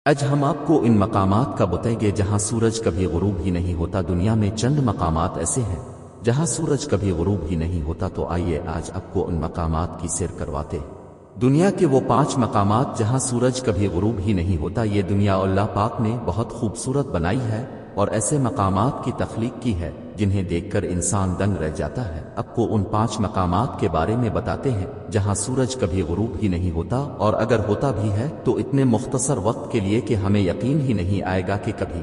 آج ہم آپ کو ان مقامات کا بتائیں گے جہاں سورج کبھی غروب ہی نہیں ہوتا۔ دنیا میں چند مقامات ایسے ہیں جہاں سورج کبھی غروب ہی نہیں ہوتا، تو آئیے آج آپ کو ان مقامات کی سیر کرواتے ہیں۔ دنیا کے وہ 5 مقامات جہاں سورج کبھی غروب ہی نہیں ہوتا۔ یہ دنیا اللہ پاک نے بہت خوبصورت بنائی ہے اور ایسے مقامات کی تخلیق کی ہے جنہیں دیکھ کر انسان دنگ رہ جاتا ہے۔ آپ کو ان 5 مقامات کے بارے میں بتاتے ہیں جہاں سورج کبھی غروب ہی نہیں ہوتا، اور اگر ہوتا بھی ہے تو اتنے مختصر وقت کے لیے کہ ہمیں یقین ہی نہیں آئے گا کہ کبھی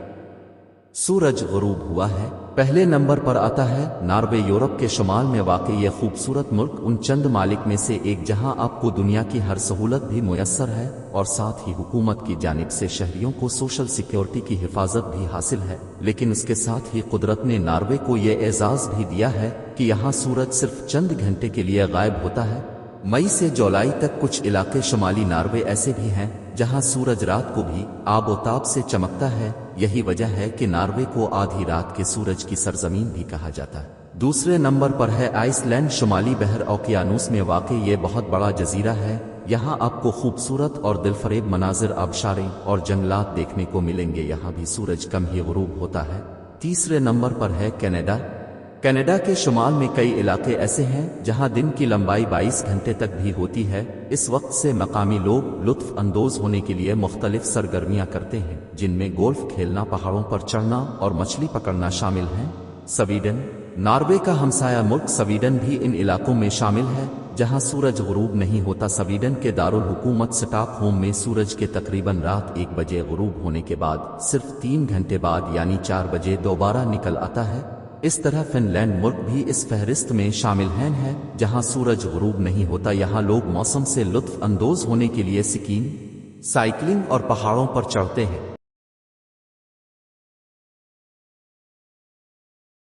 سورج غروب ہوا ہے۔ پہلے نمبر پر آتا ہے ناروے، یورپ کے شمال میں واقع یہ خوبصورت ملک ان چند ممالک میں سے ایک جہاں آپ کو دنیا کی ہر سہولت بھی میسر ہے، اور ساتھ ہی حکومت کی جانب سے شہریوں کو سوشل سیکیورٹی کی حفاظت بھی حاصل ہے۔ لیکن اس کے ساتھ ہی قدرت نے ناروے کو یہ اعزاز بھی دیا ہے کہ یہاں سورج صرف چند گھنٹے کے لیے غائب ہوتا ہے۔ مئی سے جولائی تک کچھ علاقے شمالی ناروے ایسے بھی ہیں جہاں سورج رات کو بھی آب و تاب سے چمکتا ہے۔ یہی وجہ ہے کہ ناروے کو آدھی رات کے سورج کی سرزمین بھی کہا جاتا ہے۔ دوسرے نمبر پر ہے آئس لینڈ، شمالی بحر اوقیانوس میں واقع یہ بہت بڑا جزیرہ ہے۔ یہاں آپ کو خوبصورت اور دلفریب مناظر، آبشاریں اور جنگلات دیکھنے کو ملیں گے۔ یہاں بھی سورج کم ہی غروب ہوتا ہے۔ تیسرے نمبر پر ہے کینیڈا۔ کینیڈا کے شمال میں کئی علاقے ایسے ہیں جہاں دن کی لمبائی 22 گھنٹے تک بھی ہوتی ہے۔ اس وقت سے مقامی لوگ لطف اندوز ہونے کے لیے مختلف سرگرمیاں کرتے ہیں، جن میں گولف کھیلنا، پہاڑوں پر چڑھنا اور مچھلی پکڑنا شامل ہیں۔ سویڈن، ناروے کا ہمسایہ ملک سویڈن بھی ان علاقوں میں شامل ہے جہاں سورج غروب نہیں ہوتا۔ سویڈن کے دارالحکومت سٹاک ہوم میں سورج کے تقریباً رات 1 بجے غروب ہونے کے بعد صرف 3 گھنٹے بعد یعنی 4 بجے دوبارہ نکل آتا ہے۔ اس طرح فن لینڈ ملک بھی اس فہرست میں شامل ہے جہاں سورج غروب نہیں ہوتا۔ یہاں لوگ موسم سے لطف اندوز ہونے کے لیے سکیئنگ، سائیکلنگ اور پہاڑوں پر چڑھتے ہیں۔